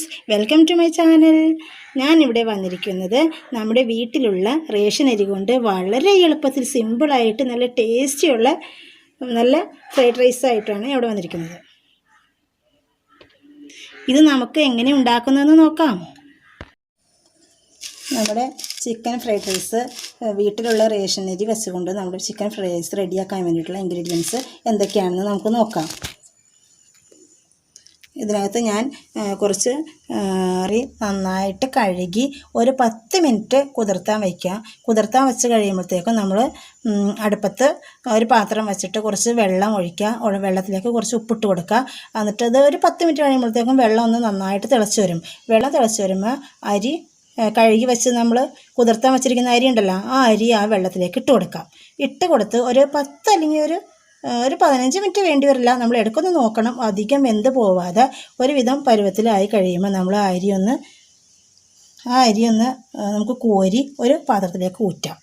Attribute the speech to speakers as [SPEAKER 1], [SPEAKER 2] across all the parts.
[SPEAKER 1] Friends, welcome to my channel. ഞാനിവിടെ വന്നിരിക്കുന്നത് നമ്മുടെ വീട്ടിലുള്ള റേഷൻ അരി കൊണ്ട് വളരെ എളുപ്പത്തിൽ സിമ്പിളായിട്ട് നല്ല ടേസ്റ്റിയുള്ള നല്ല ഫ്രൈഡ് റൈസ് ആയിട്ടാണ് ഇവിടെ വന്നിരിക്കുന്നത്. ഇത് നമുക്ക് എങ്ങനെ ഉണ്ടാക്കുന്നതെന്ന് നോക്കാം. നമ്മുടെ ചിക്കൻ ഫ്രൈഡ് റൈസ് വീട്ടിലുള്ള റേഷൻ അരി വെച്ചുകൊണ്ട് നമ്മുടെ ചിക്കൻ ഫ്രൈഡ് റൈസ് റെഡിയാക്കാൻ വേണ്ടിയിട്ടുള്ള ഇൻഗ്രീഡിയൻസ് എന്തൊക്കെയാണെന്ന് നമുക്ക് നോക്കാം. ഇതിനകത്ത് ഞാൻ കുറച്ച് അരി നന്നായിട്ട് കഴുകി ഒരു 10 മിനിറ്റ് കുതിർത്താൻ വയ്ക്കുക. കുതിർത്താൻ വെച്ച് കഴിയുമ്പോഴത്തേക്കും നമ്മൾ അടുപ്പത്ത് ഒരു പാത്രം വെച്ചിട്ട് കുറച്ച് വെള്ളം ഒഴിക്കുക. വെള്ളത്തിലേക്ക് കുറച്ച് ഉപ്പിട്ട് കൊടുക്കുക. എന്നിട്ട് അത് ഒരു 10 മിനിറ്റ് കഴിയുമ്പോഴത്തേക്കും വെള്ളം ഒന്ന് നന്നായിട്ട് തിളച്ച് വരും. വെള്ളം തിളച്ച് വരുമ്പോൾ അരി കഴുകി വെച്ച് നമ്മൾ കുതിർത്താൻ വെച്ചിരിക്കുന്ന അരി ഉണ്ടല്ലോ, ആ അരി ആ വെള്ളത്തിലേക്ക് ഇട്ട് കൊടുക്കാം. ഇട്ട് കൊടുത്ത് ഒരു 10 അല്ലെങ്കിൽ ഒരു 15 മിനിറ്റ് വേണ്ടി വരില്ല. നമ്മൾ ഇടയ്ക്കൊന്ന് നോക്കണം, അധികം വെന്ത് പോവാതെ ഒരുവിധം പരുവത്തിലായി കഴിയുമ്പോൾ നമ്മൾ ആ അരി ഒന്ന് നമുക്ക് കോരി ഒരു പാത്രത്തിലേക്ക് ഊറ്റാം.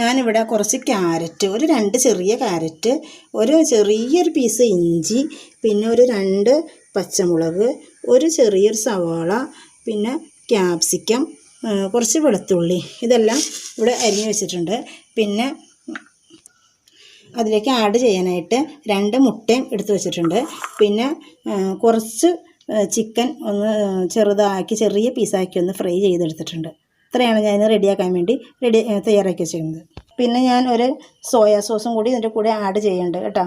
[SPEAKER 1] ഞാനിവിടെ കുറച്ച് ക്യാരറ്റ്, ഒരു 2 ചെറിയ ക്യാരറ്റ്, ഒരു ചെറിയൊരു പീസ് ഇഞ്ചി, പിന്നെ ഒരു 2 പച്ചമുളക്, ഒരു ചെറിയൊരു സവാള, പിന്നെ ക്യാപ്സിക്കം, കുറച്ച് വെളുത്തുള്ളി, ഇതെല്ലാം ഇവിടെ അരിഞ്ഞ് വെച്ചിട്ടുണ്ട്. പിന്നെ അതിലേക്ക് ആഡ് ചെയ്യാനായിട്ട് 2 മുട്ടയും എടുത്ത് വെച്ചിട്ടുണ്ട്. പിന്നെ കുറച്ച് ചിക്കൻ ഒന്ന് ചെറുതാക്കി ചെറിയ പീസാക്കി ഒന്ന് ഫ്രൈ ചെയ്തെടുത്തിട്ടുണ്ട്. ഇത്രയാണ് ഞാൻ റെഡിയാക്കാൻ വേണ്ടി തയ്യാറാക്കി വെച്ചിരുന്നത്. പിന്നെ ഞാൻ ഒരു സോയാ സോസും കൂടി ഇതിൻ്റെ കൂടെ ആഡ് ചെയ്യുന്നുണ്ട് കേട്ടോ.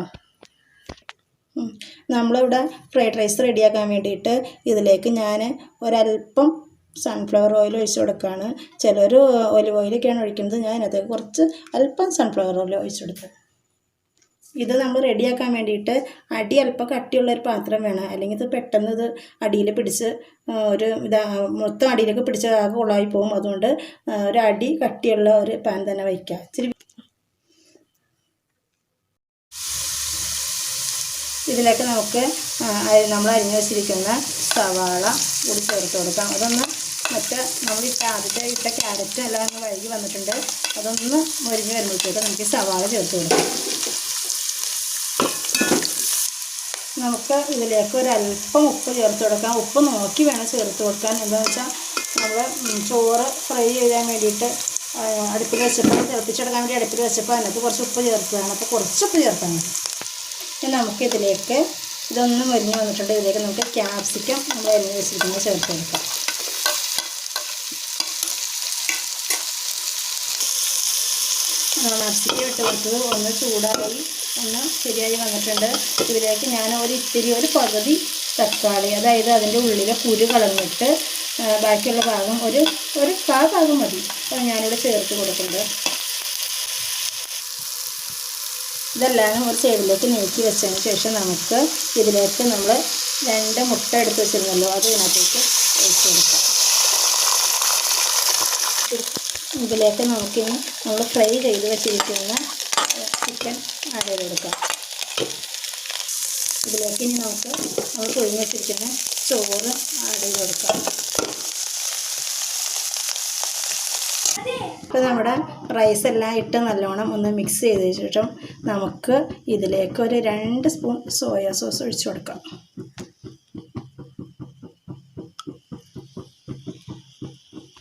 [SPEAKER 1] നമ്മളിവിടെ ഫ്രൈഡ് റൈസ് റെഡിയാക്കാൻ വേണ്ടിയിട്ട് ഇതിലേക്ക് ഞാൻ ഒരല്പം സൺഫ്ലവർ ഓയിൽ ഒഴിച്ച് കൊടുക്കുകയാണ്. ചിലർ ഒലിവ് ഓയിലൊക്കെയാണ് ഒഴിക്കുന്നത്. ഞാനത് കുറച്ച് അല്പം സൺഫ്ലവർ ഓയിൽ ഒഴിച്ച് കൊടുക്കുക. ഇത് നമ്മൾ റെഡിയാക്കാൻ വേണ്ടിയിട്ട് അടി അല്പം കട്ടിയുള്ളൊരു പാത്രം വേണം, അല്ലെങ്കിൽ ഇത് പെട്ടെന്ന് ഇത് അടിയിൽ പിടിച്ച് മൊത്തം അടിയിലേക്ക് പിടിച്ച് ആകെ കൊള്ളായി പോകും. അതുകൊണ്ട് ഒരു അടി കട്ടിയുള്ള ഒരു പാൻ തന്നെ വയ്ക്കുക. ഇച്ചിരി ഇതിലേക്ക് നമുക്ക് നമ്മൾ അരിഞ്ഞു വെച്ചിരിക്കുന്ന സവാള കൂടി ചേർത്ത് കൊടുക്കാം. അതൊന്ന് നമ്മൾ ആദ്യത്തെ ഇട്ട ക്യാരറ്റ് എല്ലാം ഒന്ന് വഴുകി വന്നിട്ടുണ്ട്. അതൊന്ന് മൊരിഞ്ഞ് വരുമ്പോഴത്തേക്ക് നമുക്ക് സവാള ചേർത്ത് കൊടുക്കാം. നമുക്ക് ഇതിലേക്ക് ഒരല്പം ഉപ്പ് ചേർത്ത് കൊടുക്കാം. ഉപ്പ് നോക്കി വേണം ചേർത്ത് കൊടുക്കാൻ. എന്താണെന്ന് വെച്ചാൽ നമ്മൾ ചോറ് ഫ്രൈ ചെയ്യാൻ വേണ്ടിയിട്ട് അടുപ്പിൽ വെച്ചപ്പോൾ തിളപ്പിച്ചെടുക്കാൻ വേണ്ടി അടുപ്പിൽ വെച്ചപ്പോൾ അതിനകത്ത് കുറച്ച് ഉപ്പ് ചേർത്തതാണ്. അപ്പോൾ കുറച്ച് ഉപ്പ് ചേർത്താൽ മതി. ഇനി നമുക്കിതിലേക്ക് ഇതൊന്ന് മൊരിഞ്ഞ് വന്നിട്ടുണ്ട്. ഇതിലേക്ക് നമുക്ക് ക്യാപ്സിക്കം നമ്മൾ അരിഞ്ഞ് വെച്ചിരിക്കുന്നത് ചേർത്ത് കൊടുക്കാം. ക്യാപ്സിക്കം ഇട്ട് കൊടുത്തത് ഒന്ന് ചൂടായി ഒന്ന് ശരിയായി വന്നിട്ടുണ്ട്. ഇതിലേക്ക് ഞാൻ ഒരു പകുതി തക്കാളി, അതായത് അതിൻ്റെ ഉള്ളിലെ കുരു കളഞ്ഞിട്ട് ബാക്കിയുള്ള ഭാഗം ഒരു ഭാഗം മതി, അത് ഞാനിവിടെ ചേർത്ത് കൊടുക്കുന്നുണ്ട്. ഇതെല്ലാം ഒരു സൈഡിലേക്ക് നീക്കി വെച്ചതിന് ശേഷം നമുക്ക് ഇതിലേക്ക് നമ്മൾ 2 മുട്ട എടുത്ത് വെച്ചിരുന്നല്ലോ, അത് ഇതിനകത്തേക്ക് ഒഴിച്ച് കൊടുക്കാം. ഇതിലേക്ക് നമുക്കിനി നമ്മൾ ഫ്രൈ ചെയ്ത് വെച്ചിരിക്കുന്ന ചിക്കൻ ആഡ് ചെയ്ത് കൊടുക്കാം. ഇതിലേക്ക് ഇനി നമ്മൾ പൊഴിഞ്ഞ് വെച്ചിരിക്കുന്ന ചോറ് ആഡ് ചെയ്ത് കൊടുക്കാം. ഇപ്പോൾ നമ്മുടെ റൈസ് എല്ലാം ഇട്ട് നല്ലോണം ഒന്ന് മിക്സ് ചെയ്ത ശേഷം നമുക്ക് ഇതിലേക്ക് ഒരു 2 സ്പൂൺ സോയാ സോസ് ഒഴിച്ച് കൊടുക്കാം.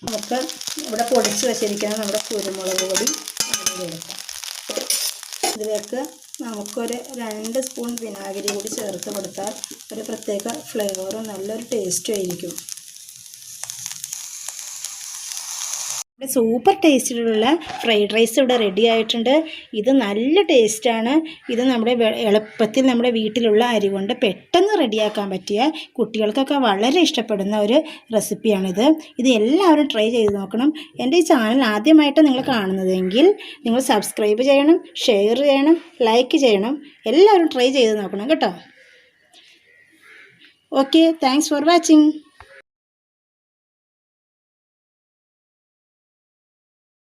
[SPEAKER 1] നമുക്ക് ഇവിടെ പൊടിച്ച് വെച്ചിരിക്കുന്ന നമ്മുടെ കുരുമുളക് പൊടി ആഡ് ചെയ്ത് കൊടുക്കാം. ഇതിലേക്ക് നമുക്കൊരു 2 സ്പൂൺ വിനാഗിരി കൂടി ചേർത്ത് കൊടുത്താൽ ഒരു പ്രത്യേക ഫ്ലേവറും നല്ലൊരു ടേസ്റ്റും ആയിരിക്കും. സൂപ്പർ ടേസ്റ്റിലുള്ള ഫ്രൈഡ് റൈസ് ഇവിടെ റെഡി ആയിട്ടുണ്ട്. ഇത് നല്ല ടേസ്റ്റാണ്. ഇത് നമ്മുടെ എളുപ്പത്തിൽ നമ്മുടെ വീട്ടിലുള്ള അരി കൊണ്ട് പെട്ടെന്ന് റെഡിയാക്കാൻ പറ്റിയ കുട്ടികൾക്കൊക്കെ വളരെ ഇഷ്ടപ്പെടുന്ന ഒരു റെസിപ്പിയാണിത്. ഇത് എല്ലാവരും ട്രൈ ചെയ്ത് നോക്കണം. എൻ്റെ ഈ ചാനൽ ആദ്യമായിട്ട് നിങ്ങൾ കാണുന്നതെങ്കിൽ നിങ്ങൾ സബ്സ്ക്രൈബ് ചെയ്യണം, ഷെയർ ചെയ്യണം, ലൈക്ക് ചെയ്യണം. എല്ലാവരും ട്രൈ ചെയ്ത് നോക്കണം കേട്ടോ. Okay, thanks for watching.